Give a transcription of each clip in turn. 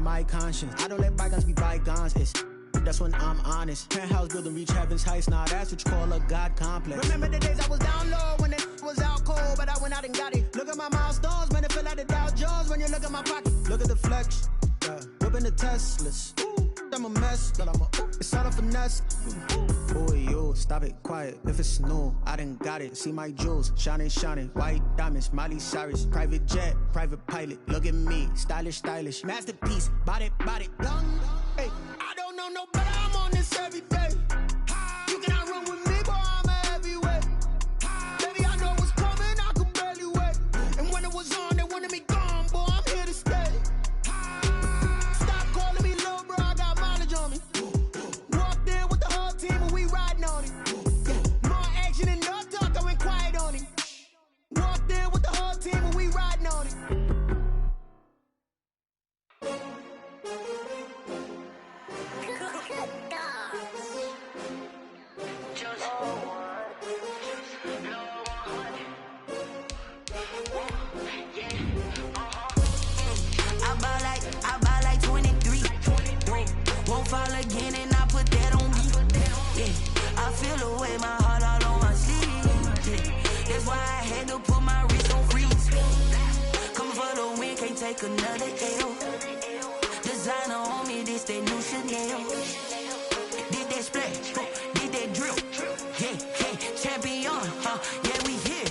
my conscience. I don't let bygones be bygones. That's when I'm honest. Penthouse building, reach heaven's heights. Nah, that's what you call a God complex. Remember the days I was down low when it was out cold, but I went out and got it. Look at my milestones, man, it feel like the Dow Jones when you look at my pocket. Look at the flex, yeah. Whipping the Teslas. I'm a mess, but it's all a finesse. Boy, yo, stop it, quiet. If it's new, I done got it. See my jewels, shining, shining. White diamonds, Miley Cyrus. Private jet, private pilot. Look at me, stylish, stylish. Masterpiece, body, young. Hey, I don't know no better, I'm on this every day. You cannot run with me, boy, I'm a heavyweight. Baby, I know what's coming, I could barely wait. And when it was on, they wanted me gone, boy, I'm here to stay. Stop calling me little bro, I got mileage on me. Walked in with the whole team and we riding on it. More action and no talk, I went quiet on it. Walked in with the whole team and we riding on it. I buy like 23. Won't fall again and I put that on me. Yeah, I feel the way, my heart all on my sleeve. Yeah, that's why I had to put my wrist on freeze. Coming for the win, can't take another L. Designer on me, this that new Chanel. Did that splash, did that drill. Yeah, champion, yeah, we here.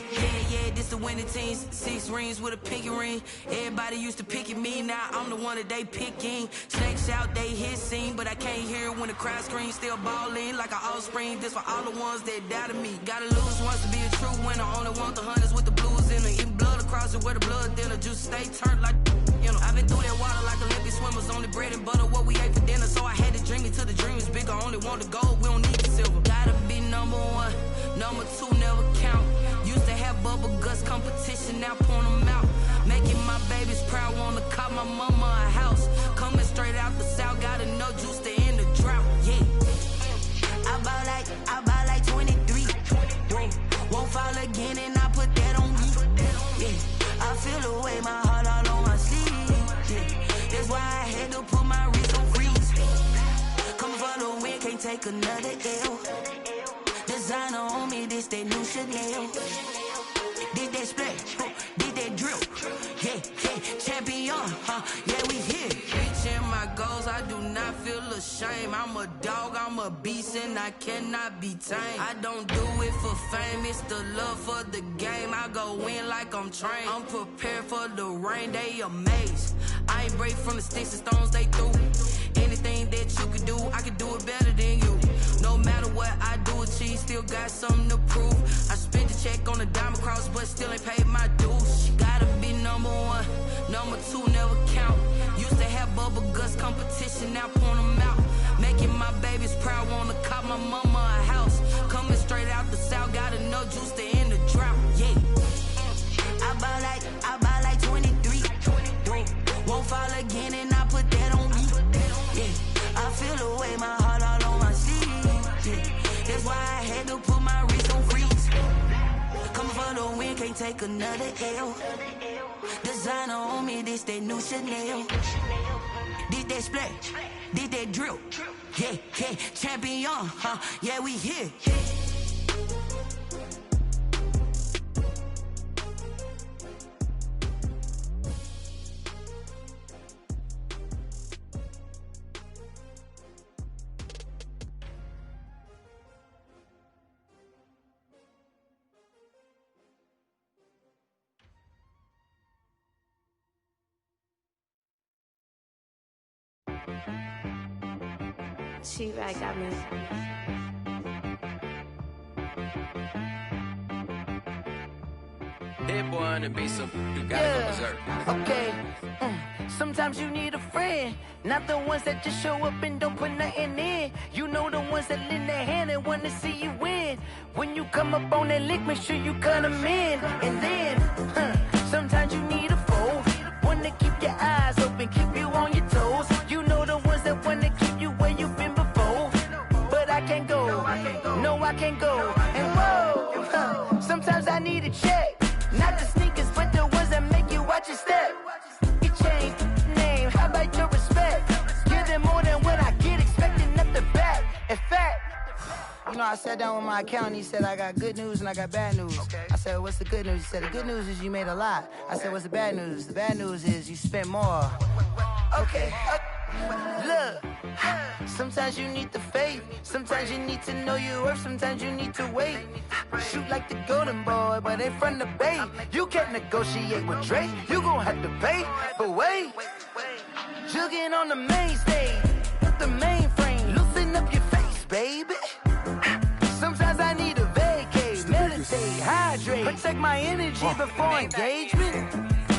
Yeah, this the winning team. 6 rings with a pinky ring. Everybody used to pick at me, now I'm the one that they picking. Snakes out, they hit scene, but I can't hear it when the crowd screams. Still balling like an offspring. This for all the ones that doubted me. Gotta lose once to be a true winner. Only want the hunters with the blues in them. Eating blood across it where the blood dinner. Juice stay turned like, you know. I've been through that water like Olympic swimmers. Only bread and butter, what we ate for dinner. So I had to dream it till the dream is bigger. Only want the gold, we don't need the silver. Gotta be number 1, number 2 never count. Used to have bubble guts competition, now point them out. Making my babies proud, wanna call my mama a house. Coming straight out the south, gotta know juice to end the drought, yeah. I buy like 23. Won't fall again and I put that on me. Yeah, I feel the way, my heart all on my sleeve. Yeah, that's why I had to put my wrist on freeze. Coming for the win, can't take another L. Designer on me, this that new Chanel. Did that splash, did that drill. Yeah, champion, yeah, we here. Reaching my goals, I do not feel ashamed. I'm a dog, I'm a beast, and I cannot be tamed. I don't do it for fame, it's the love for the game. I go in like I'm trained. I'm prepared for the rain, they amazed. I ain't break from the sticks and stones they threw. Anything that you could do, I could do it better than you. No matter what I do, achieve, still got something to prove. I spent the check on the diamond cross, but still ain't paid my dues. Gotta be number 1, number 2 never count. Used to have bubble guts competition, now point them out. Making my babies proud, wanna call my mama a house. Coming straight out the south, gotta know juice to end the drought, yeah. I buy like 23. Won't fall again and I put that on me. Yeah, I feel the way, my heart all on my sleeve. Yeah, that's why I had to put my wrist on freeze. Coming for the win, can't take another L. Designer on me, this that new Chanel. Did that splash, did that drill. Yeah, champion, yeah, we here. She-Rag got me. That boy on the beat, so you gotta go berserk. Okay. Sometimes you need a friend, not the ones that just show up and don't put nothing in. You know the ones that lend their hand and wanna see you win. When you come up on that lick, make sure you cut them in. And then, sometimes you need a foe, one to keep your eyes open, keep you on your toes. You know the ones that wanna keep you where you've been before. But I can't go, no I can't go. And whoa, sometimes I need a check. Not the sneakers, but the ones that make you watch your step. You change name, how about your respect? know, I sat down with my accountant. He said, I got good news and I got bad news. Okay. I said, what's the good news? He said, the good news is you made a lot. I said, what's the bad news? The bad news is you spent more. Okay. Look, sometimes you need the faith. Sometimes you need to know your worth. Sometimes you need to wait. Shoot like the golden boy, but ain't from the bay. You can't negotiate with Drake. You gon' have to pay. But wait, jugging on the main stage with the mainframe. Loosen up your face, baby. Sometimes I need a vacate, meditate, hydrate, protect my energy before engagement.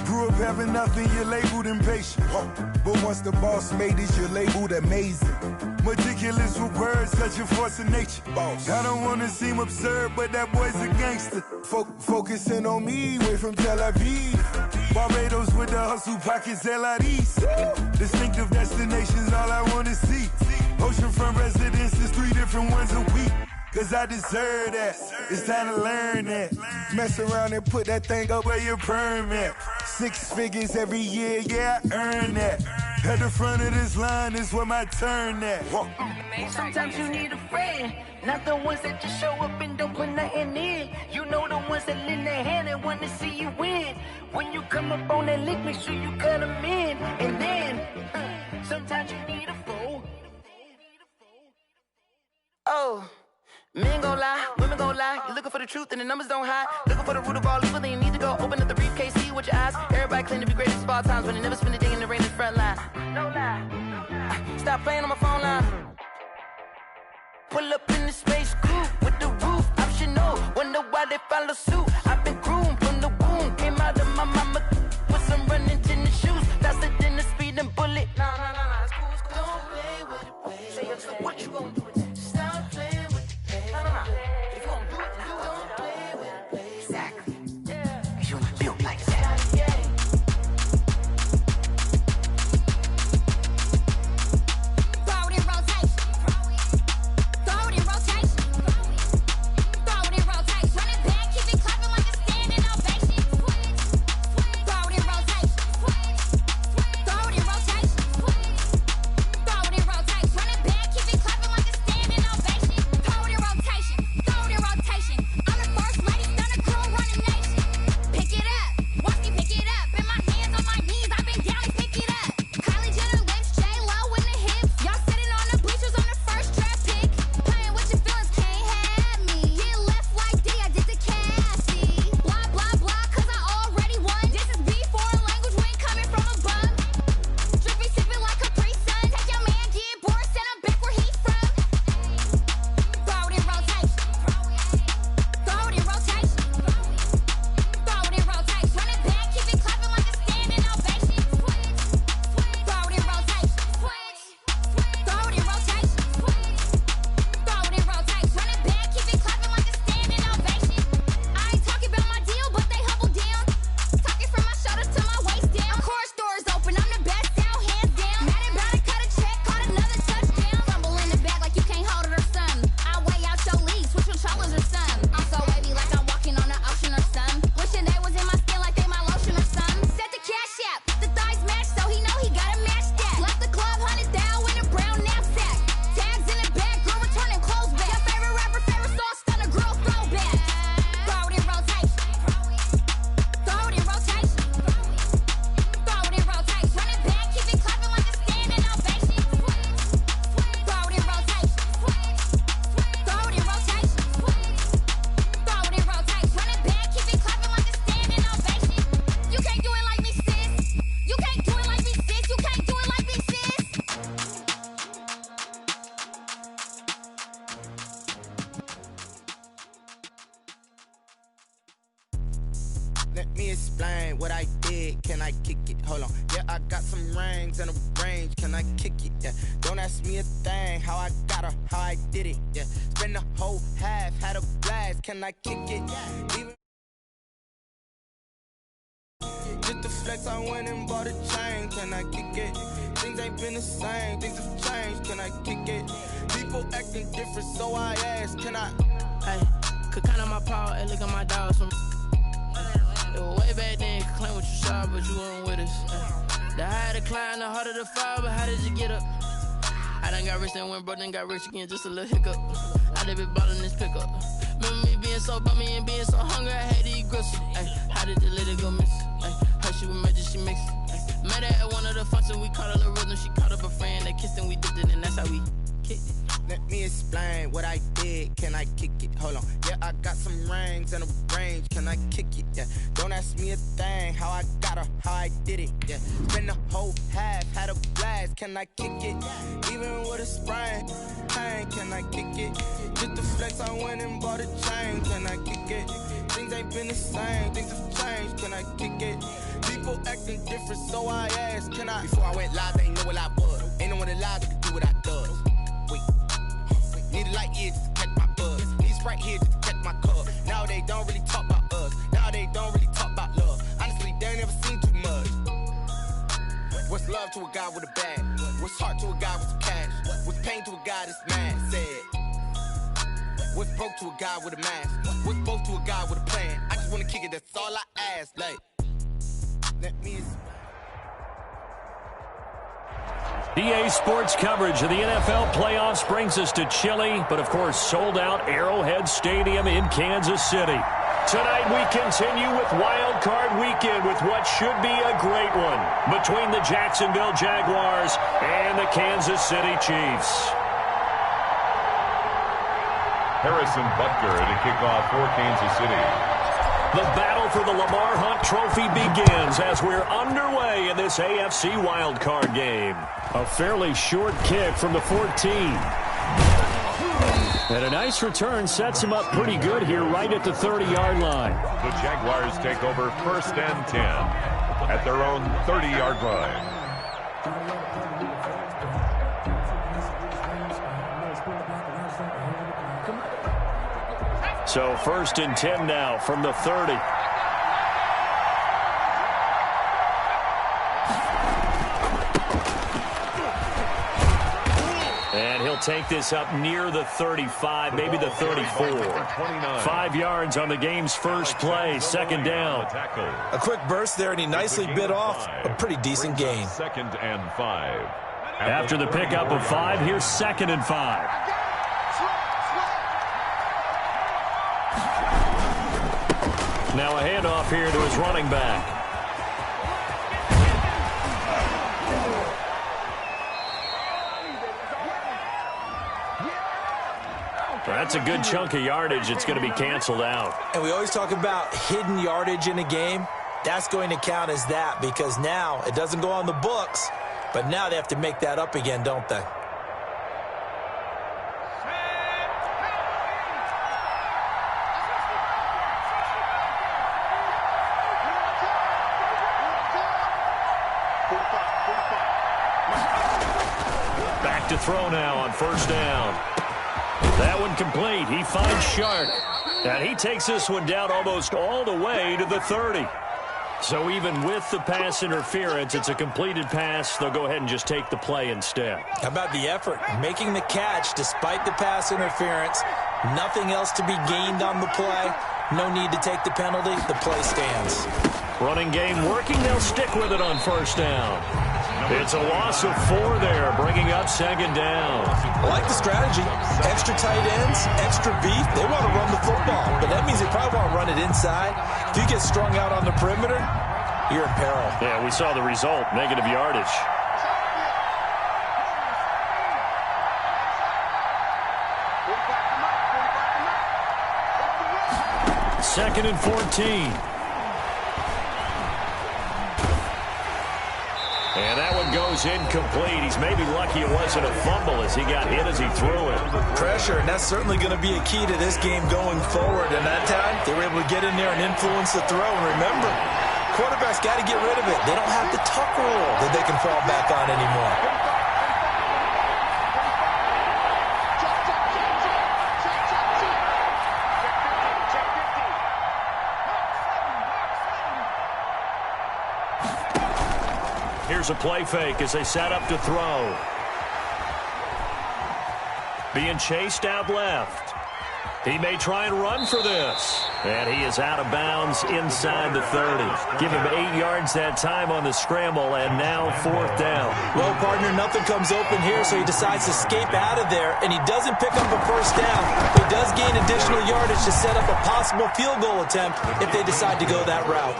Grew up having nothing, you're labeled impatient. But once the boss made it, you're labeled amazing. Meticulous with words, such a force of nature. Boss. I don't wanna seem absurd, but that boy's a gangster. Focusing on me, way from Tel Aviv. Barbados with the hustle pockets, LIDs. Distinctive destinations, all I wanna see. Oceanfront residences, 3 different ones a week. Cause I deserve that, it's time to learn that. Mess around and put that thing up where your permit. 6 figures every year, yeah, I earn that. At the front of this line is where my turn at. Sometimes you need a friend, not the ones that just show up and don't put nothing in. You know the ones that lend their hand and want to see you win. When you come up on that lick, make sure you cut them in. And then, sometimes you need a fool. Oh. Men gon' lie, women gon' lie. You're looking for the truth and the numbers don't hide. Looking for the root of all evil, then you need to go open up the briefcase, see with your eyes. Everybody claim to be greatest of all times, but they never spend a day in the rain in the front line. No lie. Stop playing on my phone line. Pull up in the space coupe with the roof optional. Wonder why they follow suit. I've been groomed from the womb. Came out of my mama with some running tennis shoes. Faster than the speeding bullet. No, it's cool, it's cool. Don't play with it, baby. Say it, so what you gon' do? Stop playing. If you gon' do it, then don't play with it, baby. Exactly. Yeah. Cause you ain't built like that. Throw it in rotation. Throw it in rotation. Throw it in rotation. Run it back, keep it clapping like a standing ovation. Throw it in rotation. Throw it in rotation. Throw it in rotation. Run it back, keep it clapping like a standing ovation. Throw it in rotation. Throw it in rotation. I'm the first lady, done a crew, run a nation. Pick it up, watch me pick it up. In my hands, on my knees, I've been down and pick it up. Kylie Jenner lips, J-Lo in the hips. Y'all sitting on the bleachers on the first draft pick. Playing with your feelings, can't have me. Get left like D, I did the Cassie. Blah, blah, blah, cause I already won. This is B, foreign language, we ain't coming from a bum. Drippy, sipping like a pre-sun. Take your man, get bored, send him back where he's from. Throw it in rotation. Throw it in rotation. Throw it in rotation. Run it back, keep it clapping like a standing ovation. Throw it in rotation. Throw it in rotation. Throw it in rotation. Run it back, keep it clapping like a standing ovation. I ain't talking about my deal, but they humble down. Talking from my shoulders to my waist down. Core stores open, I'm the best out, hands down. Mad about it, cut a check, caught another touchdown. Fumble in the bag like you can't hold it or something. I weigh out your league, switch controllers or something. I'm so wavy like I'm walking on the ocean or something. Wishing they was in my skin like they my lotion or something. Set the cash out, the thighs match, so he know he gotta match that. Left the club, 100,000 in a brown knapsack. Tags in the bag, girl returning clothes back. Your favorite rapper, favorite song, stunner, girl throwback. Throw it in rotation. Throw it in rotation. Throw it in rotation. Run it back, keep it clapping like a standing ovation. Throw it in rotation. Throw it in rotation. Throw it in rotation. Run it back, keep it clapping like a standing ovation. You can't do it like me, sis. You can't do it like me, sis. You can't do it like me, sis. Let me explain what I did. Can I kick it? Hold on. Yeah, I got some rings and a range. Can I kick it? Yeah. Don't ask me a thing. How I got her, how I did it. Yeah. Spend the whole half, had a blast. Can I kick it? Even just to flex, I went and bought a chain. Can I kick it? Things ain't been the same. Things have changed. Can I kick it? People acting different, so I ask. Can I? Hey, could count on my power and look at my dogs. Way back then, you could claim what you saw, but you weren't with us. The higher the climb, the harder the fall, but how did you get up? I done got rich and went broke, then got rich again, just a little hiccup. I done been ballin' this pickup. Remember me being so bummy and being so hungry, I had to eat gristle. Ay, how did the lady go miss? Ay, how she was magic, she mixed. Met her at one of the functions, we caught a little rhythm. She caught up a friend, they kissed and we dipped it, and that's how we kicked it. Let me explain what I did. Can I kick it? Hold on. Yeah, I got some rings and a range. Can I kick it? Yeah. Don't ask me a thing. How I got her, how I did it. Yeah. Spend the whole half, had a blast. Can I kick it? Even with a sprain. Hey, can I kick it? Just the flex, I went and bought a chain. Can I kick it? Things ain't been the same. Things have changed. Can I kick it? People acting different, so I asked. Can I? Before I went live, they ain't know what I was. Ain't no one alive that could do what I does. Wait. Need a light here just to catch my buzz. Need Sprite here just to catch my cup. Now they don't really talk about us. Now they don't really talk about love. Honestly, they ain't never seen too much. What's love to a guy with a bag? What's heart to a guy with some cash? What's pain to a guy that's mad? Said. What's broke to a guy with a mask? What's both to a guy with a plan? I just wanna kick it, that's all I ask. Like, let me. EA Sports coverage of the NFL playoffs brings us to chilly, but of course sold out Arrowhead Stadium in Kansas City. Tonight we continue with Wild Card Weekend with what should be a great one between the Jacksonville Jaguars and the Kansas City Chiefs. Harrison Butker to kick off for Kansas City. The battle for the Lamar Hunt Trophy begins as we're underway in this AFC wildcard game. A fairly short kick from the 14. And a nice return sets him up pretty good here right at the 30-yard line. The Jaguars take over 1st and 10 at their own 30-yard line. So 1st and 10 now from the 30. And he'll take this up near the 35, maybe the 34. 5 yards on the game's first play, 2nd down. A quick burst there, and he nicely bit off a pretty decent gain. 2nd and 5. After the pickup of 5, here's 2nd and 5. Now a handoff here to his running back. That's a good chunk of yardage. It's going to be canceled out. And we always talk about hidden yardage in a game. That's going to count as that because now it doesn't go on the books, but now they have to make that up again, don't they? Back to throw now on 1st down. That one complete. He finds Shark. And he takes this one down almost all the way to the 30. So even with the pass interference, it's a completed pass. They'll go ahead and just take the play instead. How about the effort? Making the catch despite the pass interference. Nothing else to be gained on the play. No need to take the penalty. The play stands. Running game working. They'll stick with it on 1st down. It's a loss of 4 there, bringing up 2nd down. I like the strategy. Extra tight ends, extra beef. They want to run the football, but that means they probably want to run it inside. If you get strung out on the perimeter, you're in peril. Yeah, we saw the result, negative yardage. Second and 14. And that one goes incomplete. He's maybe lucky it wasn't a fumble as he got hit as he threw it. Pressure, and that's certainly going to be a key to this game going forward. And that time, they were able to get in there and influence the throw. And remember, quarterbacks got to get rid of it. They don't have the tuck rule that they can fall back on anymore. Here's a play fake as they set up to throw. Being chased out left. He may try and run for this. And he is out of bounds inside the 30. Give him 8 yards that time on the scramble, and now 4th down. Well, partner, nothing comes open here, so he decides to escape out of there, and he doesn't pick up a first down. But he does gain additional yardage to set up a possible field goal attempt if they decide to go that route.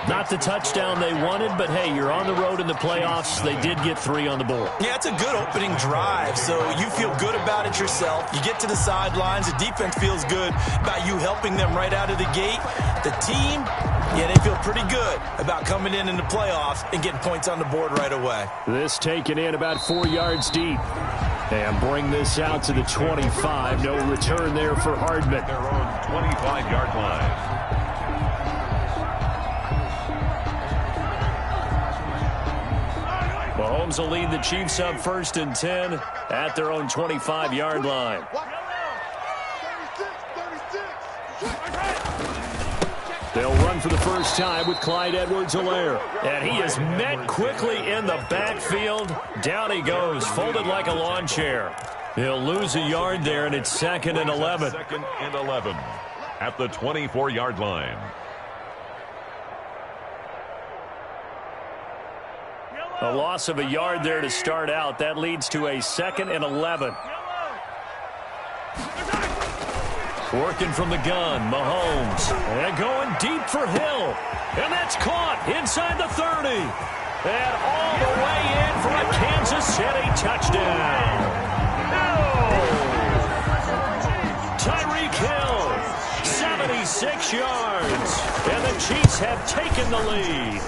Not the touchdown they wanted, but hey, you're on the road in the playoffs. They did get 3 on the board. Yeah, it's a good opening drive, so you feel good about it yourself. You get to the sidelines. The defense feels good about you helping them right out of the gate. The team, yeah, they feel pretty good about coming in the playoffs and getting points on the board right away. This taken in about 4 yards deep. And bring this out to the 25. No return there for Hardman. Their own 25-yard line. Mahomes will lead the Chiefs up 1st and 10 at their own 25-yard line. They'll run for the first time with Clyde Edwards-Helaire. And he is met quickly in the backfield. Down he goes, folded like a lawn chair. He'll lose a yard there, and it's 2nd and 11. 2nd and 11 at the 24-yard line. A loss of a yard there to start out. That leads to a 2nd and 11. Working from the gun, Mahomes. And going deep for Hill. And that's caught inside the 30. And all the way in for a Kansas City touchdown. Tyreek Hill, 76 yards. And the Chiefs have taken the lead.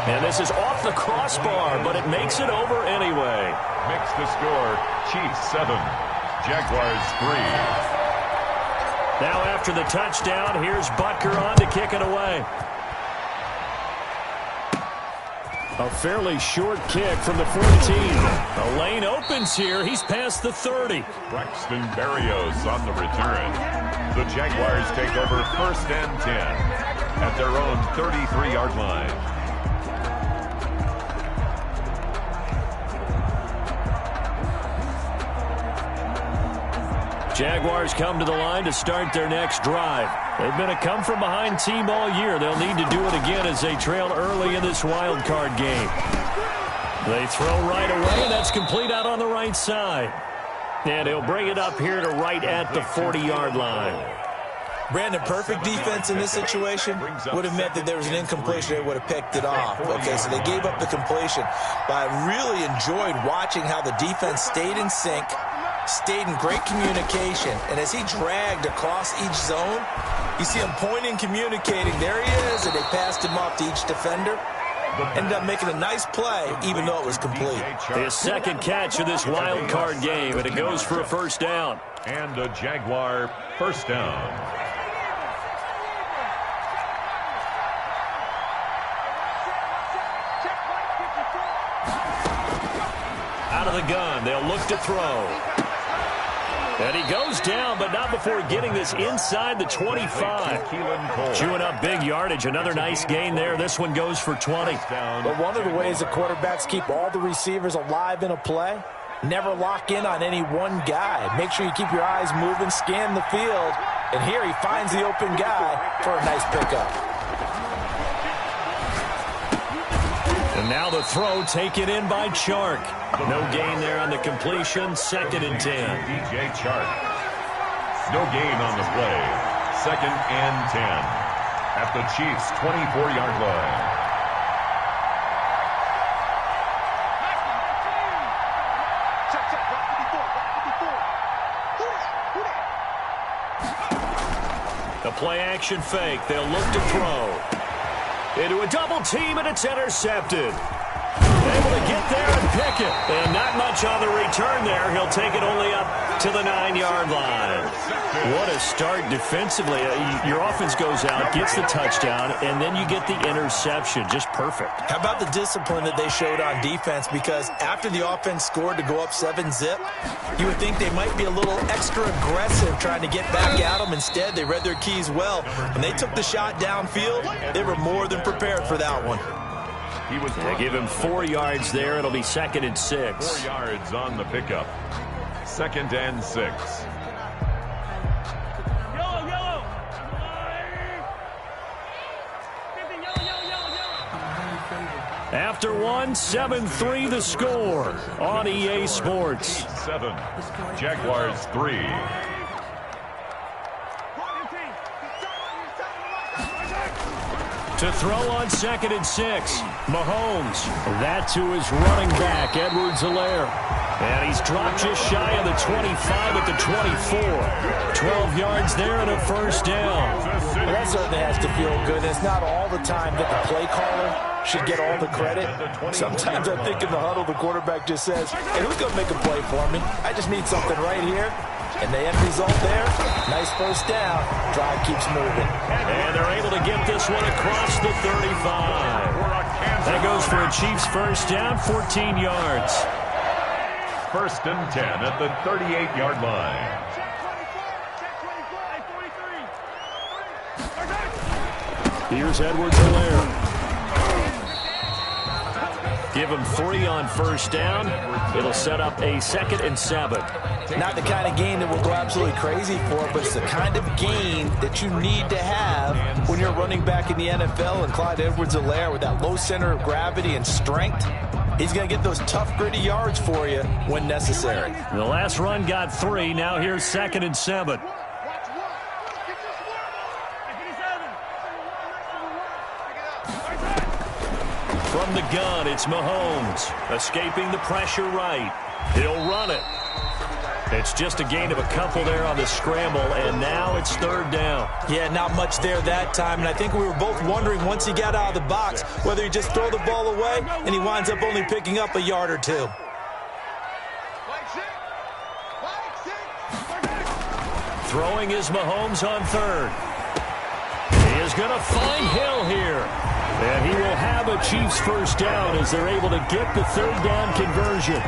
And this is off the crossbar, but it makes it over anyway. Makes the score, Chiefs 7, Jaguars 3. Now after the touchdown, here's Butker on to kick it away. A fairly short kick from the 14. The lane opens here. He's past the 30. Braxton Berrios on the return. The Jaguars take over 1st and 10 at their own 33-yard line. Jaguars come to the line to start their next drive. They've been a come-from-behind team all year. They'll need to do it again as they trail early in this wild card game. They throw right away, and that's complete out on the right side. And he'll bring it up here to right at the 40-yard line. Brandon, perfect defense in this situation would have meant that there was an incompletion. They would have picked it off. Okay, so they gave up the completion. But I really enjoyed watching how the defense stayed in sync, stayed in great communication, and as he dragged across each zone, you see him pointing, communicating. There he is, and they passed him off to each defender. Ended up making a nice play, even though it was complete. His 2nd catch of this wild card game, and it goes for a 1st down. And a Jaguar 1st down. Out of the gun, they'll look to throw. And he goes down, but not before getting this inside the 25. Chewing up big yardage. Another nice gain there. This one goes for 20. But one of the ways that quarterbacks keep all the receivers alive in a play, never lock in on any one guy. Make sure you keep your eyes moving, scan the field. And here he finds the open guy for a nice pickup. And now the throw taken in by Chark. No gain there on the completion. 2nd and 10. DJ Chark. No gain on the play. 2nd and 10 at the Chiefs' 24-yard line. The play-action fake. They'll look to throw. Into a double team, and it's intercepted. Able to get there and pick it. And not much on the return there. He'll take it only up to the 9-yard line. What a start defensively. Your offense goes out, gets the touchdown, and then you get the interception. Just perfect. How about the discipline that they showed on defense? Because after the offense scored to go up 7-zip, you would think they might be a little extra aggressive trying to get back at them. Instead, they read their keys well. When they took the shot downfield, they were more than prepared for that one. They give him 4 yards there. It'll be 2nd and 6. 4 yards on the pickup. 2nd and 6. After one, 7-3 the score on EA Sports. 7, Jaguars 3. To throw on 2nd and 6, Mahomes. That to his running back, Edwards-Helaire. And he's dropped just shy of the 25 at the 24. 12 yards there and a first down. Well, that certainly has to feel good. It's not all the time that the play caller should get all the credit. Sometimes I think in the huddle, the quarterback just says, hey, who's going to make a play for me? I just need something right here. And the end result there, nice first down. Drive keeps moving. And they're able to get this one across the 35. That goes for a Chiefs first down, 14 yards. 1st and 10 at the 38-yard line. Here's Edwards-Helaire. Give him 3 on first down. It'll set up a 2nd and 7. Not the kind of game that we'll go absolutely crazy for, but it's the kind of game that you need to have when you're running back in the NFL. And Clyde Edwards-Helaire, with that low center of gravity and strength, he's going to get those tough, gritty yards for you when necessary. The last run got 3. Now here's 2nd and 7. From the gun, it's Mahomes. Escaping the pressure right. He'll run it. It's just a gain of a couple there on the scramble, and now it's 3rd down. Yeah, not much there that time, and I think we were both wondering once he got out of the box whether he just throw the ball away, and he winds up only picking up a yard or 2. Throwing is Mahomes on 3rd. He is going to find Hill here. And he will have a Chiefs first down as they're able to get the 3rd down conversion.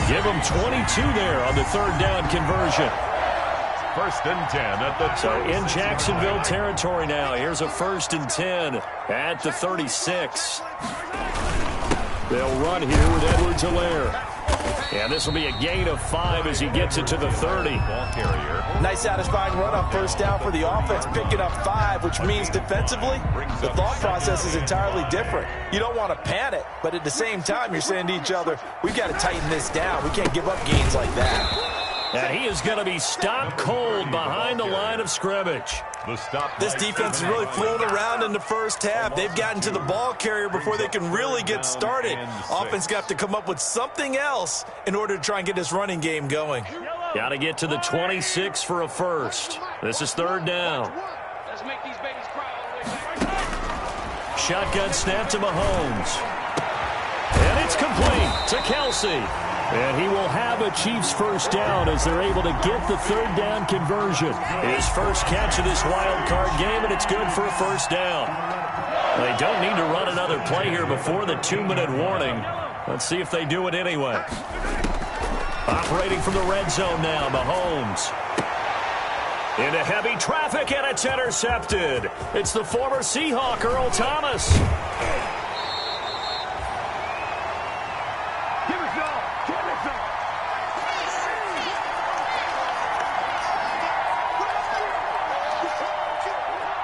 Give him 22 there on the 3rd down conversion. 1st and 10 at the 36. So in Jacksonville territory now. Here's a 1st and 10 at the 36. They'll run here with Edwards-Helaire. And this will be a gain of 5 as he gets it to the 30. Ball carrier. Nice satisfying run on first down for the offense, picking up 5, which means defensively, the thought process is entirely different. You don't want to panic, but at the same time, you're saying to each other, we've got to tighten this down. We can't give up gains like that. And he is going to be stopped cold behind the line of scrimmage. This defense is really flown around in the first half. They've gotten to the ball carrier before they can really get started. Offense got to come up with something else in order to try and get this running game going. Got to get to the 26 for a first. This is 3rd down. Shotgun snap to Mahomes. And it's complete to Kelsey. And he will have a Chiefs first down as they're able to get the 3rd down conversion. His first catch of this wild card game, and it's good for a first down. They don't need to run another play here before the 2-minute warning. Let's see if they do it anyway. Operating from the red zone now, Mahomes. Into heavy traffic, and it's intercepted. It's the former Seahawk, Earl Thomas.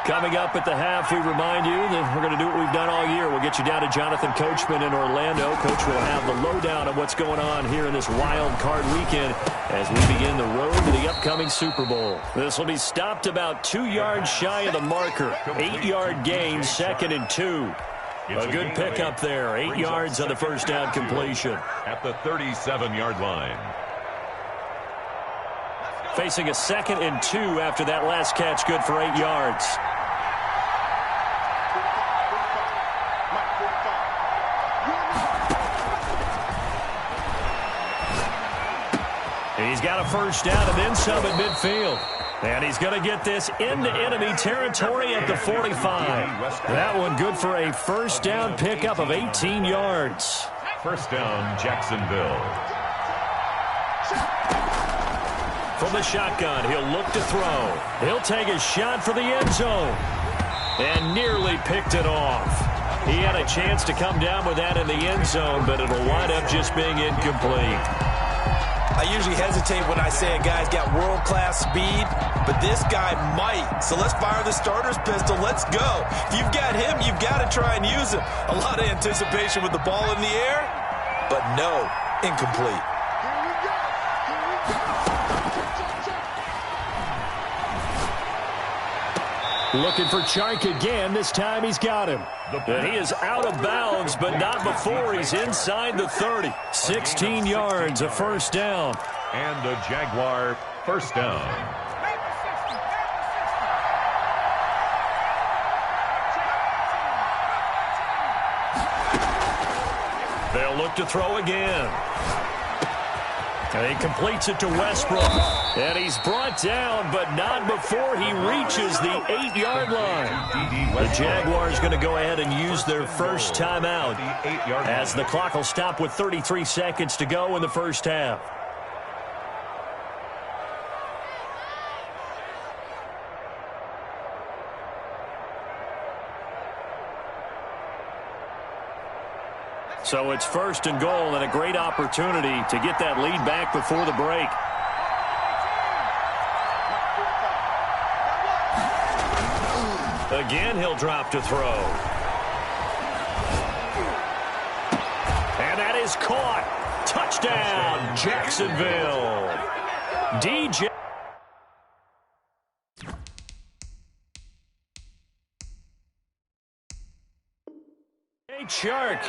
Coming up at the half, we remind you that we're going to do what we've done all year. We'll get you down to Jonathan Coachman in Orlando. Coach will have the lowdown of what's going on here in this wild card weekend as we begin the road to the upcoming Super Bowl. This will be stopped about 2 yards shy of the marker. 8-yard gain, 2nd and 2. A good pickup there. 8 yards on the first down completion. At the 37-yard line. Facing a 2nd and 2 after that last catch, good for 8 yards. He's got a first down and then some at midfield. And he's going to get this into enemy territory at the 45. That one good for a first down pickup of 18 yards. First down, Jacksonville. From the shotgun, he'll look to throw. He'll take a shot for the end zone. And nearly picked it off. He had a chance to come down with that in the end zone, but it'll wind up just being incomplete. I usually hesitate when I say a guy's got world-class speed, but this guy might. So let's fire the starter's pistol. Let's go. If you've got him, you've got to try and use him. A lot of anticipation with the ball in the air, but no, incomplete. Looking for Chark again. This time he's got him. And he is out of bounds, but not before he's inside the 30. 16 yards, a first down. And a Jaguar first down. They'll look to throw again. And he completes it to Westbrook. And he's brought down, but not before he reaches the 8-yard line. The Jaguars going to go ahead and use their first timeout as the clock will stop with 33 seconds to go in the first half. So it's first and goal and a great opportunity to get that lead back before the break. Again, he'll drop to throw. And that is caught. Touchdown, Jacksonville. DJ. Chark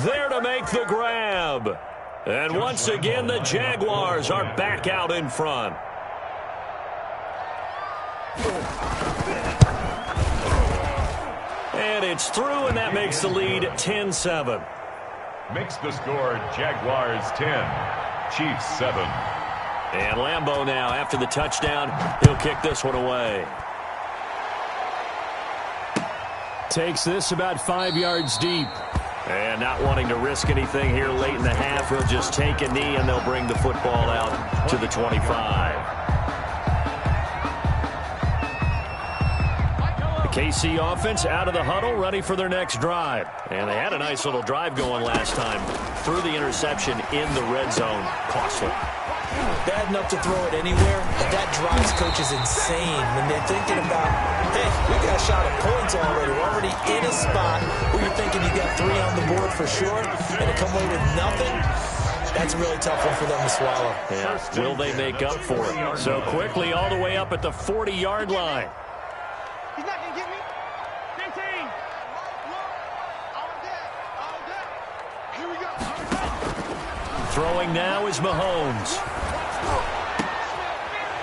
there to make the grab. And once again, the Jaguars are back out in front. And it's through, and that makes the lead 10-7. Makes the score Jaguars 10, Chiefs 7. And Lambeau now, after the touchdown, he'll kick this one away. Takes this about 5 yards deep. And not wanting to risk anything here late in the half, he'll just take a knee and they'll bring the football out to the 25. The KC offense out of the huddle, ready for their next drive. And they had a nice little drive going last time. Threw the interception in the red zone. Costly. Bad enough to throw it anywhere, but that drives coaches insane when they're thinking about, hey, we got a shot at points already. We're already in a spot where you're thinking you got 3 on the board for sure, and to come away with nothing, that's a really tough one for them to swallow. Yeah. Will they make up for it? So quickly all the way up at the 40-yard line. He's not going to get me. 15. Here we go. Throwing now is Mahomes.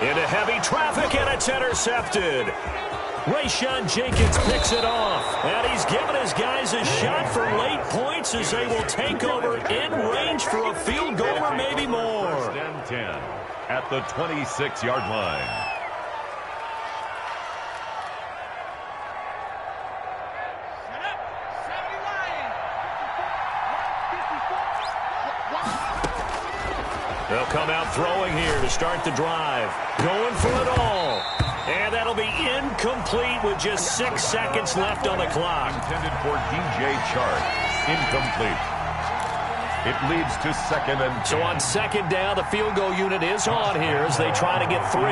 Into heavy traffic, and it's intercepted. Rayshon Jenkins picks it off. And he's given his guys a shot for late points as they will take over in range for a field goal or maybe more. First and 10 at the 26-yard line. They'll come out throwing here to start the drive. Going for it all. And that'll be incomplete with just 6 seconds left on the clock. Intended for DJ Chark. Incomplete. It leads to second and 10. So on second down, the field goal unit is on here as they try to get 3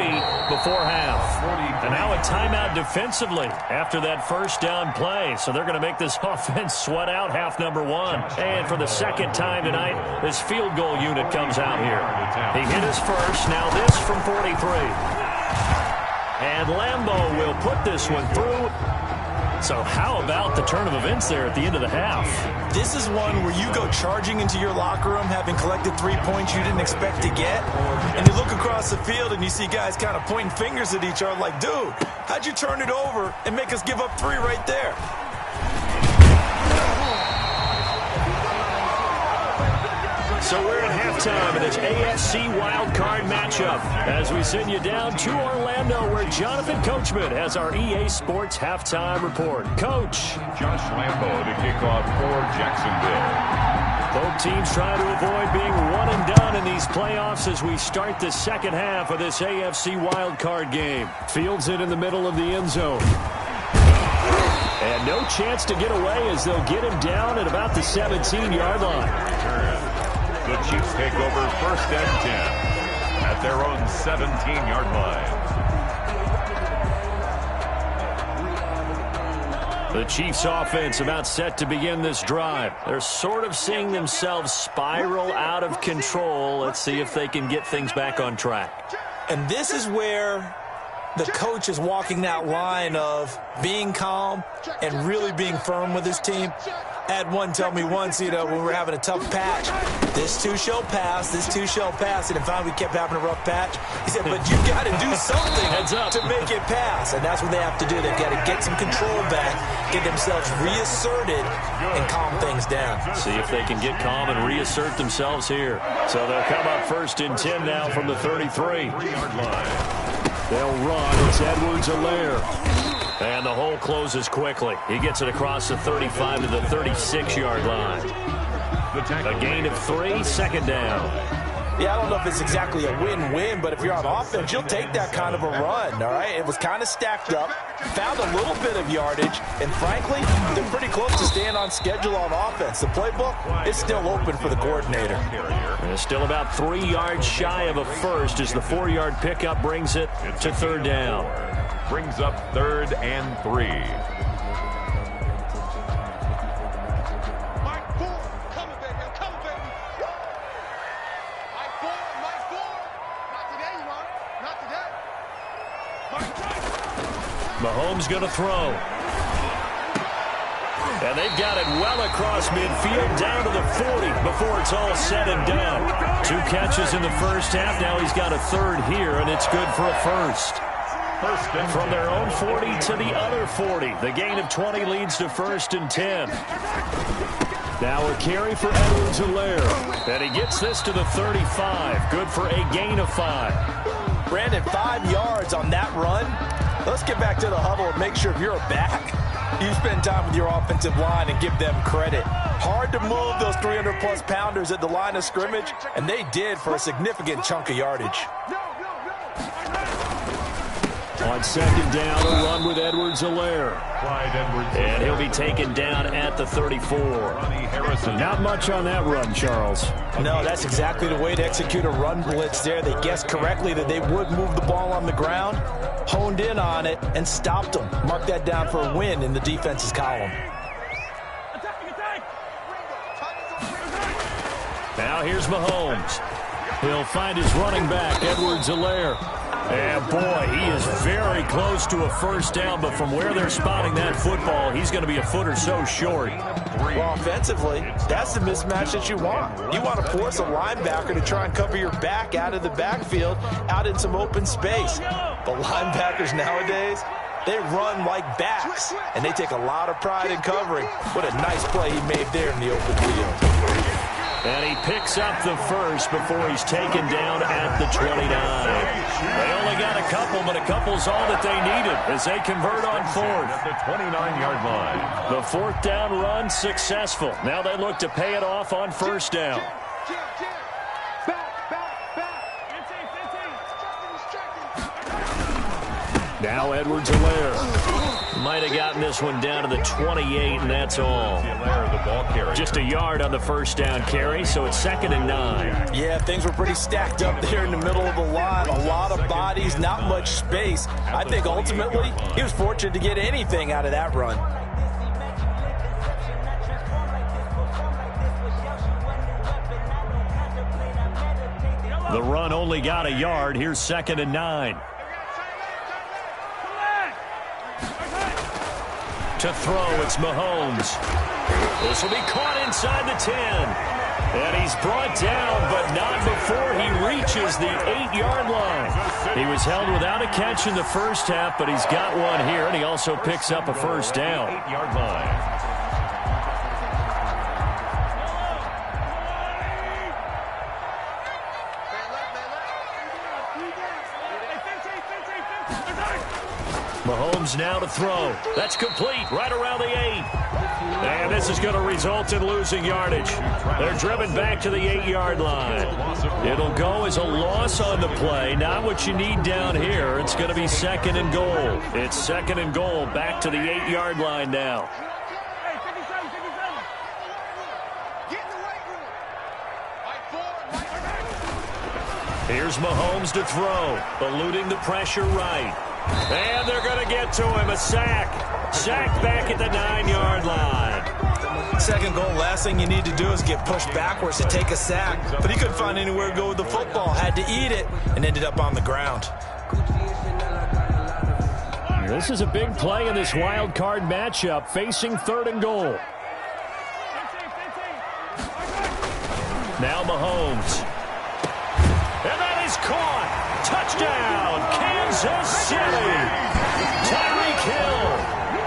before half. And now a timeout defensively after that first down play. So they're going to make this offense sweat out half number 1. And for the second time tonight, this field goal unit comes out here. He hit his first. Now this from 43. And Lambeau will put this one through. So how about the turn of events there at the end of the half? This is one where you go charging into your locker room having collected 3 points you didn't expect to get, and you look across the field and you see guys kind of pointing fingers at each other like, dude, how'd you turn it over and make us give up 3 right there? So we're at halftime in this AFC wildcard matchup as we send you down to Orlando where Jonathan Coachman has our EA Sports halftime report. Coach. Josh Lambeau to kick off for Jacksonville. Both teams trying to avoid being one and done in these playoffs as we start the second half of this AFC wildcard game. Fields it in the middle of the end zone. And no chance to get away as they'll get him down at about the 17-yard line. The Chiefs take over first and 10. at their own 17-yard line. The Chiefs offense about set to begin this drive. They're sort of seeing themselves spiral out of control. Let's see if they can get things back on track. And this is where the coach is walking that line of being calm and really being firm with his team. I had one tell me once, when we were having a tough patch, this too shall pass, this too shall pass. And if finally we kept having a rough patch, he said, but you got to do something to make it pass. And that's what they have to do. They've got to get some control back, get themselves reasserted, and calm things down. See if they can get calm and reassert themselves here. So they'll come up 1st and 10 now from the 33-yard line. They'll run. It's Edwards-Helaire. And the hole closes quickly. He gets it across the 35 to the 36-yard line. A gain of 3, 2nd down. Yeah, I don't know if it's exactly a win-win, but if you're on offense, you'll take that kind of a run, all right? It was kind of stacked up, found a little bit of yardage, and frankly, they're pretty close to staying on schedule on offense. The playbook is still open for the coordinator. And it's still about 3 yards shy of a first as the 4-yard pickup brings it to 3rd down. Brings up 3rd and 3. Mahomes going to throw. And they've got it well across midfield down to the 40 before it's all said and done. 2 catches in the first half. Now he's got a 3rd here, and it's good for a first. From their own 40 to the other 40. The gain of 20 leads to 1st and 10. Now a carry for Edwards-Helaire. And he gets this to the 35. Good for a gain of 5. Brandon, 5 yards on that run. Let's get back to the huddle and make sure if you're a back, you spend time with your offensive line and give them credit. Hard to move those 300-plus pounders at the line of scrimmage, and they did for a significant chunk of yardage. On 2nd down, a run with Edwards-Helaire. And he'll be taken down at the 34. Not much on that run, Charles. No, that's exactly the way to execute a run blitz there. They guessed correctly that they would move the ball on the ground, honed in on it, and stopped them. Mark that down for a win in the defense's column. Now here's Mahomes. He'll find his running back, Edwards-Helaire. And boy, he is very close to a first down, but from where they're spotting that football, he's going to be a foot or so short. Well, offensively, that's the mismatch that you want. You want to force a linebacker to try and cover your back out of the backfield, out in some open space. But linebackers nowadays, they run like backs, and they take a lot of pride in covering. What a nice play he made there in the open field. And he picks up the first before he's taken down at the 29. They only got a couple, but a couple's all that they needed as they convert on 4th. At the 29-yard line. The 4th down run successful. Now they look to pay it off on 1st down. Now Edwards-Helaire. Might have gotten this one down to the 28, and that's all. Just a yard on the first down carry, so it's 2nd and 9. Yeah, things were pretty stacked up there in the middle of the line. A lot of bodies, not much space. I think ultimately he was fortunate to get anything out of that run. The run only got a yard. Here's 2nd and 9. To throw, it's Mahomes. This will be caught inside the 10. And he's brought down, but not before he reaches the 8-yard line. He was held without a catch in the first half, but he's got one here, and he also picks up a first down. 8-yard line. Mahomes now to throw. That's complete right around the 8. And this is going to result in losing yardage. They're driven back to the 8-yard line. It'll go as a loss on the play. Not what you need down here. It's going to be 2nd and goal. It's 2nd and goal back to the 8-yard line now. Here's Mahomes to throw, eluding the pressure right. And they're going to get to him, a sack. Sacked back at the 9-yard line. Second goal, last thing you need to do is get pushed backwards to take a sack. But he couldn't find anywhere to go with the football. Had to eat it and ended up on the ground. This is a big play in this wild card matchup, facing 3rd and goal. Now Mahomes. And that is caught. Touchdown, Kansas City. Tyreek Hill,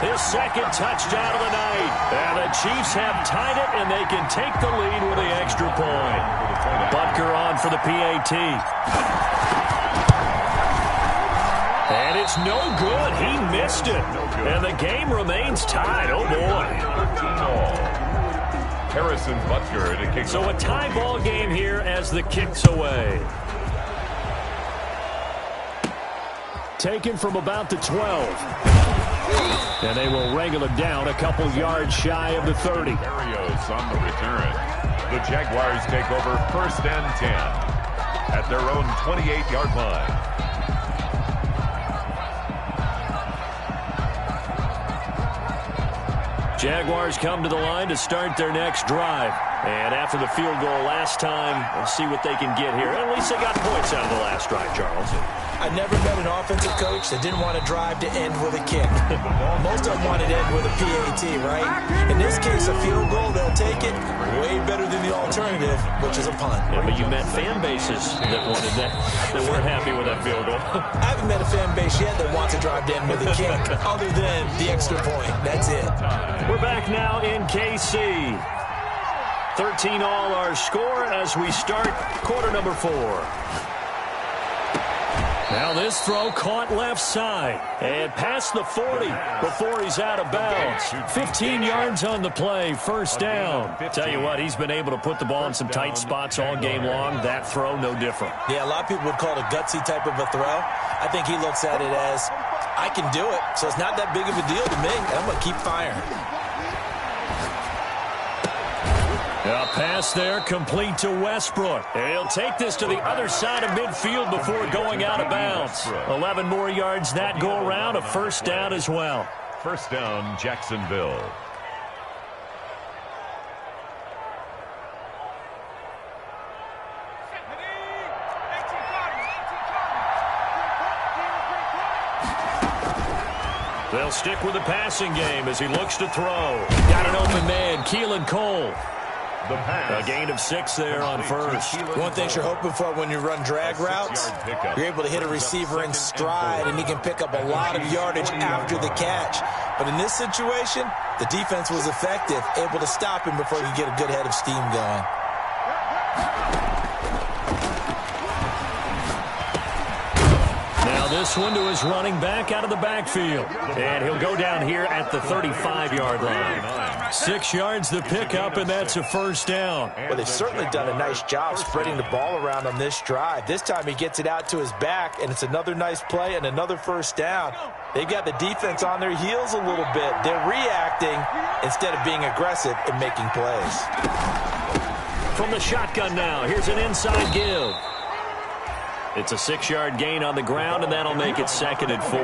his 2nd touchdown of the night. And the Chiefs have tied it, and they can take the lead with the extra point. Butker on for the PAT. And it's no good. He missed it. And the game remains tied. Oh, boy. Harrison Butker to kick. So a tie ball game here as the kick's away. Taken from about the 12. And they will wrangle it down a couple yards shy of the 30. Arios on the return. The Jaguars take over 1st and 10 at their own 28-yard line. Jaguars come to the line to start their next drive. And after the field goal last time, we'll see what they can get here. At least they got points out of the last drive, Charles. I never met an offensive coach that didn't want to drive to end with a kick. Most of them wanted to end with a PAT, right? In this case, a field goal, they'll take it. Way better than the alternative, which is a punt. Yeah, but you met fan bases that wanted that weren't happy with that field goal. I haven't met a fan base yet that wants to drive to end with a kick, other than the extra point. That's it. We're back now in KC. 13 all our score as we start quarter number 4. Now this throw caught left side and past the 40 before he's out of bounds. 15 yards on the play, 1st down. Tell you what, he's been able to put the ball in some tight spots all game long. That throw, no different. Yeah, a lot of people would call it a gutsy type of a throw. I think he looks at it as, I can do it, so it's not that big of a deal to me, and I'm going to keep firing. A pass there complete to Westbrook. And he'll take this to the other side of midfield before going out of bounds. 11 more yards that go around, a 1st down as well. 1st down, Jacksonville. They'll stick with the passing game as he looks to throw. Got an open man, Keelan Cole. A gain of 6 there on 1st. One thing you're hoping for when you run drag routes, you're able to hit a receiver in stride, and he can pick up a lot of yardage after the catch. But in this situation, the defense was effective, able to stop him before he could get a good head of steam going. Now this one to his running back out of the backfield. And he'll go down here at the 35-yard line. 6 yards the pickup, and that's a 1st down. Well, they've certainly done a nice job spreading the ball around on this drive. This time he gets it out to his back, and it's another nice play and another 1st down. They've got the defense on their heels a little bit. They're reacting instead of being aggressive and making plays. From the shotgun now, here's an inside give. It's a 6-yard gain on the ground, and that'll make it 2nd and 4.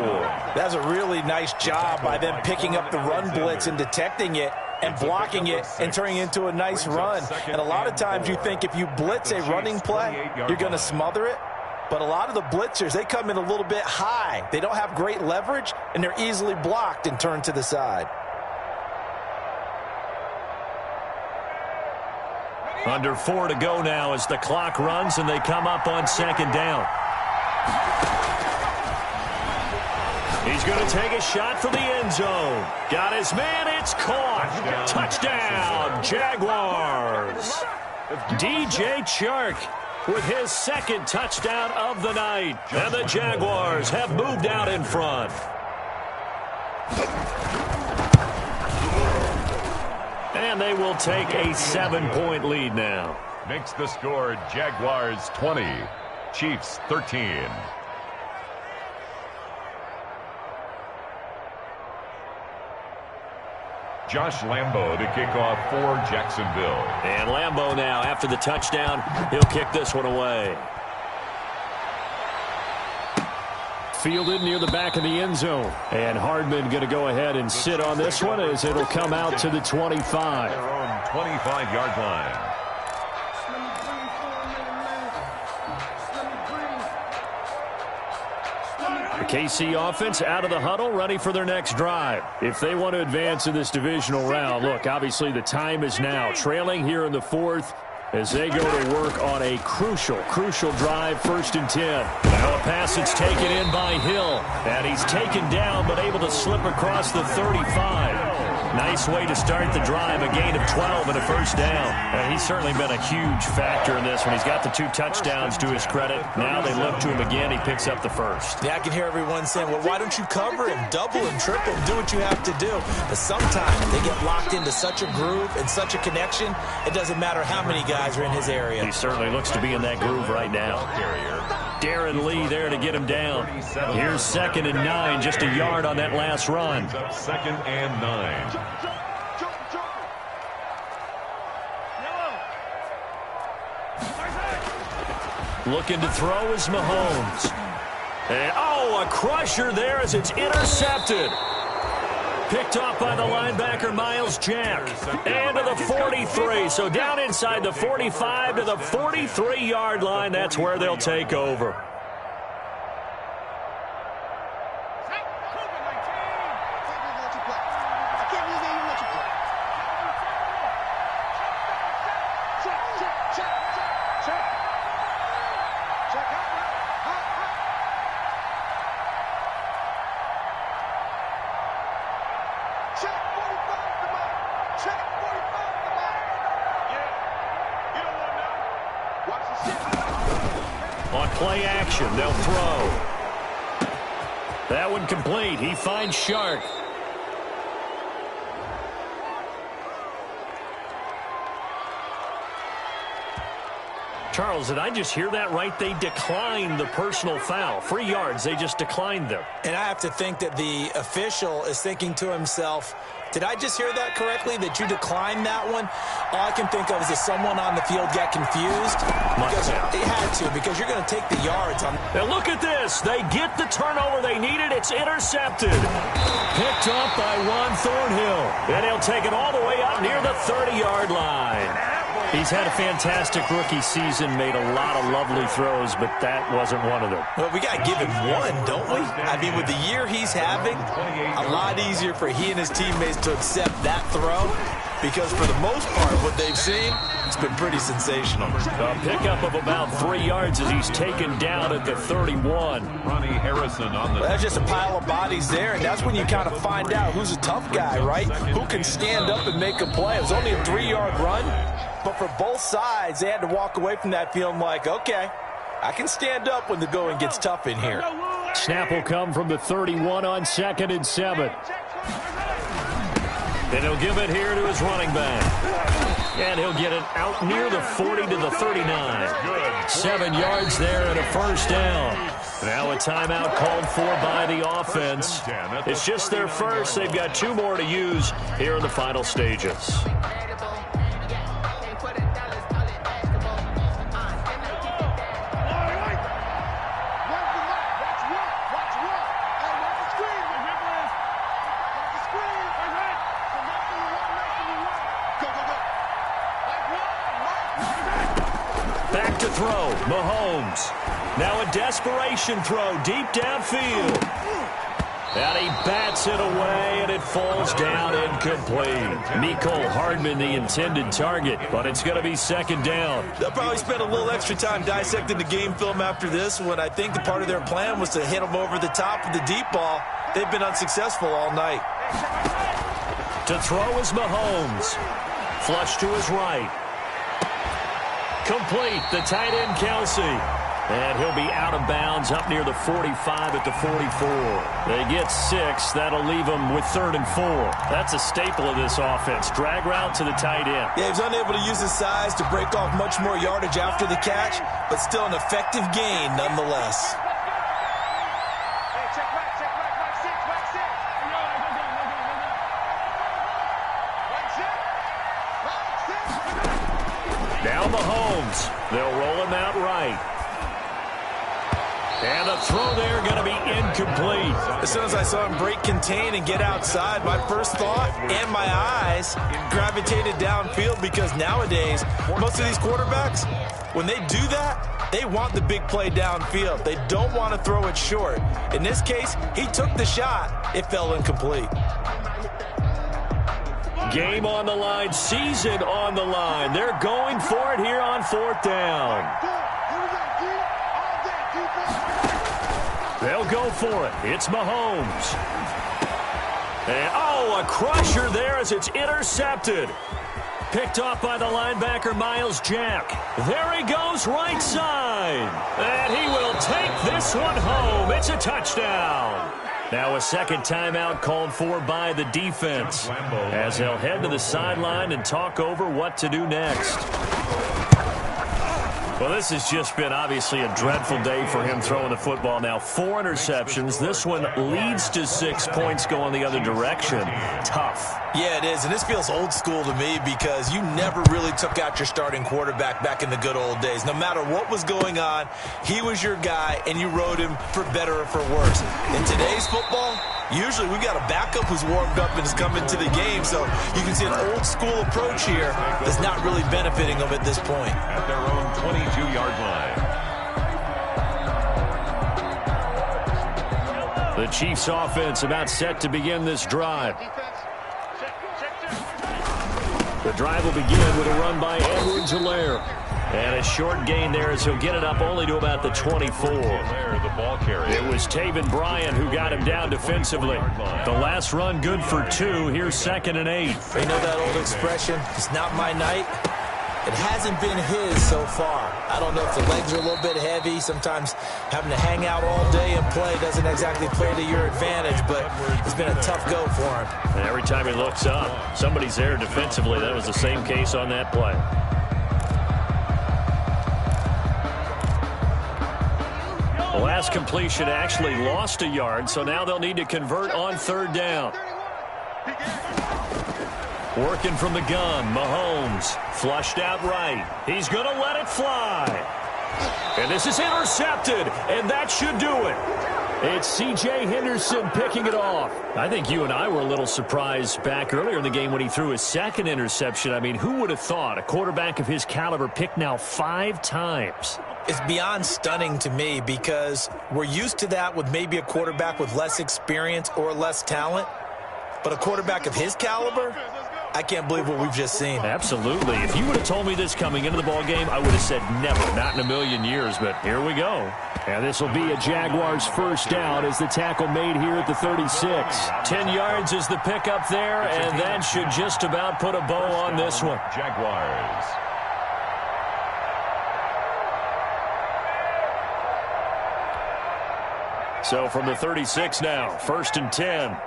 That's a really nice job by them picking up the run blitz and detecting it and blocking it and turning it into a nice run. And a lot of times you think if you blitz a running play, you're going to smother it. But a lot of the blitzers, they come in a little bit high. They don't have great leverage, and they're easily blocked and turned to the side. Under 4 to go now as the clock runs, and they come up on 2nd down. He's going to take a shot for the end zone. Got his man, it's caught. Touchdown, Jaguars. DJ Chark with his 2nd touchdown of the night. And the Jaguars have moved out in front. And they will take a 7-point lead now. Makes the score Jaguars 20, Chiefs 13. Josh Lambo to kick off for Jacksonville. And Lambo now, after the touchdown, he'll kick this one away. fielded near the back of the end zone. And Hardman going to go ahead and sit on this one as it'll come out to the 25. Their own 25-yard line. The KC offense out of the huddle, ready for their next drive. If they want to advance in this divisional round, look, obviously the time is now. Trailing here in the fourth as they go to work on a crucial drive, 1st and 10. Now a pass that's taken in by Hill. And he's taken down but able to slip across the 35. Nice way to start the drive, a gain of 12 and a 1st down. And he's certainly been a huge factor in this one. He's got the 2 touchdowns to his credit. Now they look to him again. He picks up the 1st. Yeah, I can hear everyone saying, well, why don't you cover him, double him, triple him, do what you have to do. But sometimes they get locked into such a groove and such a connection, it doesn't matter how many guys are in his area. He certainly looks to be in that groove right now. Darren Lee there to get him down. Here's 2nd and 9, just a yard on that last run. 2nd and 9. Looking to throw is Mahomes. And, a crusher there as it's intercepted. Picked off by the linebacker, Miles Jack. And to the 43. So down inside the 45 to the 43-yard line. That's where they'll take over. On play action, they'll throw. That one complete. He finds Shark. Charles, did I just hear that right? They declined the personal foul. 3 yards, they just declined them. And I have to think that the official is thinking to himself, did I just hear that correctly, that you declined that one? All I can think of is that someone on the field got confused. Because they had to, because you're going to take the yards. Now look at this. They get the turnover they needed. It's intercepted. Picked up by Juan Thornhill. And he'll take it all the way up near the 30-yard line. He's had a fantastic rookie season, made a lot of lovely throws, but that wasn't one of them. Well, we got to give him one, don't we? I mean, with the year he's having, a lot easier for he and his teammates to accept that throw, because for the most part, what they've seen, it's been pretty sensational. A pickup of about 3 yards as he's taken down at the 31. Ronnie Harrison on the... Well, that's just a pile of bodies there, and that's when you kind of find out who's a tough guy, right? Who can stand up and make a play. It was only a 3-yard run, but for both sides, they had to walk away from that feeling like, okay, I can stand up when the going gets tough in here. Snap will come from the 31 on 2nd and 7. And he'll give it here to his running back. And he'll get it out near the 40 to the 39. 7 yards there and a 1st down. Now a timeout called for by the offense. It's just their first. They've got 2 more to use here in the final stages. Back to throw, Mahomes. Now a desperation throw deep downfield. And he bats it away, and it falls down incomplete. Mecole Hardman, the intended target, but it's going to be 2nd down. They'll probably spend a little extra time dissecting the game film after this, when I think the part of their plan was to hit him over the top with the deep ball. They've been unsuccessful all night. To throw is Mahomes. Flush to his right. Complete, the tight end, Kelsey. And he'll be out of bounds up near the 45 at the 44. They get 6. That'll leave them with 3rd and 4. That's a staple of this offense. Drag route to the tight end. Yeah, he's unable to use his size to break off much more yardage after the catch, but still an effective gain nonetheless. Now Mahomes. They'll roll him out right. And the throw there going to be incomplete. As soon as I saw him break contain and get outside, my first thought and my eyes gravitated downfield, because nowadays, most of these quarterbacks, when they do that, they want the big play downfield. They don't want to throw it short. In this case, he took the shot. It fell incomplete. Game on the line, season on the line. They're going for it here on 4th down. They'll go for it. It's Mahomes. And, a crusher there as it's intercepted. Picked off by the linebacker, Miles Jack. There he goes, right side. And he will take this one home. It's a touchdown. Now a second timeout called for by the defense, as they'll head to the sideline and talk over what to do next. Well, this has just been obviously a dreadful day for him throwing the football. Now 4 interceptions. This one leads to 6 points going the other direction. Tough. Yeah, it is, and this feels old school to me, because you never really took out your starting quarterback back in the good old days. No matter what was going on, he was your guy, and you rode him for better or for worse. In today's football, usually we've got a backup who's warmed up and is coming to the game, so you can see an old school approach here that's not really benefiting them at this point. At their own 22-yard line. The Chiefs offense about set to begin this drive. The drive will begin with a run by Edwards-Helaire. And a short gain there as he'll get it up only to about the 24. The ball carrier. It was Taven Bryan who got him down defensively. The last run good for 2. Here's 2nd and 8. You know that old expression, it's not my night? It hasn't been his so far. I don't know if the legs are a little bit heavy. Sometimes having to hang out all day and play doesn't exactly play to your advantage, but it's been a tough go for him. And every time he looks up, somebody's there defensively. That was the same case on that play. The last completion actually lost a yard, so now they'll need to convert on 3rd down. Working from the gun, Mahomes flushed out right. He's going to let it fly. And this is intercepted, and that should do it. It's C.J. Henderson picking it off. I think you and I were a little surprised back earlier in the game when he threw his 2nd interception. I mean, who would have thought a quarterback of his caliber picked now 5 times? It's beyond stunning to me, because we're used to that with maybe a quarterback with less experience or less talent. But a quarterback of his caliber, I can't believe what we've just seen. Absolutely. If you would have told me this coming into the ball game, I would have said never, not in a million years, but here we go. And this will be a Jaguars 1st down as the tackle made here at the 36. 10 yards is the pickup there, and that should just about put a bow on this one. Jaguars. So from the 36 now, 1st and 10.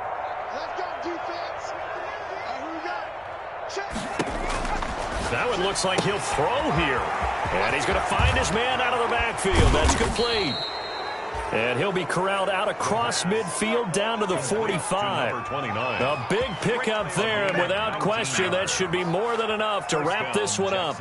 That one looks like he'll throw here. And he's going to find his man out of the backfield. That's complete. And he'll be corralled out across midfield down to the 45. A big pickup there, and without question, that should be more than enough to wrap this one up.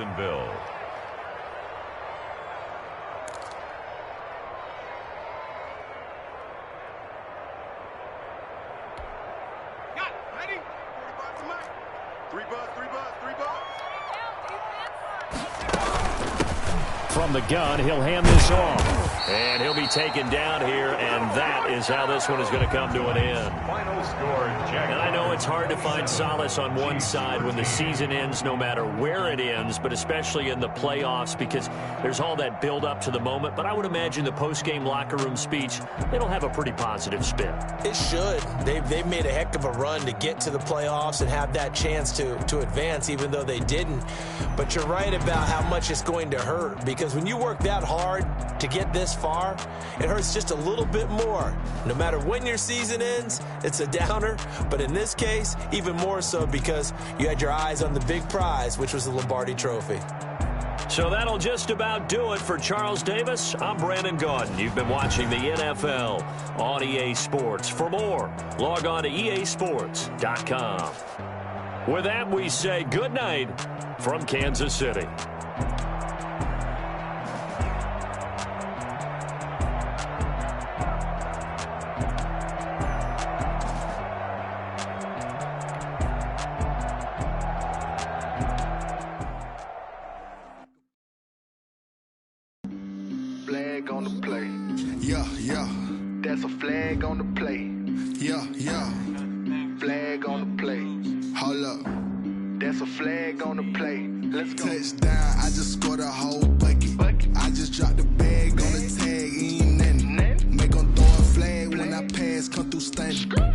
From the gun, he'll hand this off. And he'll be taken down here, and that is how this one is going to come to an end. Final score, and I know it's hard to find solace on one side when the season ends, no matter where it ends, but especially in the playoffs, because there's all that build up to the moment. But I would imagine the post-game locker room speech, it'll have a pretty positive spin. It should. They've made a heck of a run to get to the playoffs and have that chance to advance, even though they didn't. But you're right about how much it's going to hurt, because when you work that hard to get this far, it hurts just a little bit more. No matter when your season ends, it's a downer, but in this case, even more so, because you had your eyes on the big prize, which was the Lombardi Trophy. So that'll just about do it for Charles Davis. I'm Brandon Gaudin. You've been watching the NFL on EA Sports. For more, log on to easports.com. With that, we say good night from Kansas City. flag on the play. Yeah, yeah. That's a flag on the play. Yeah, yeah. Flag on the play. Hold up. That's a flag on the play. Let's go. Touchdown, I just scored a whole bucket. I just dropped the bag on the tag, ain't nothing. Make them throw a flag when I pass, come through stunning.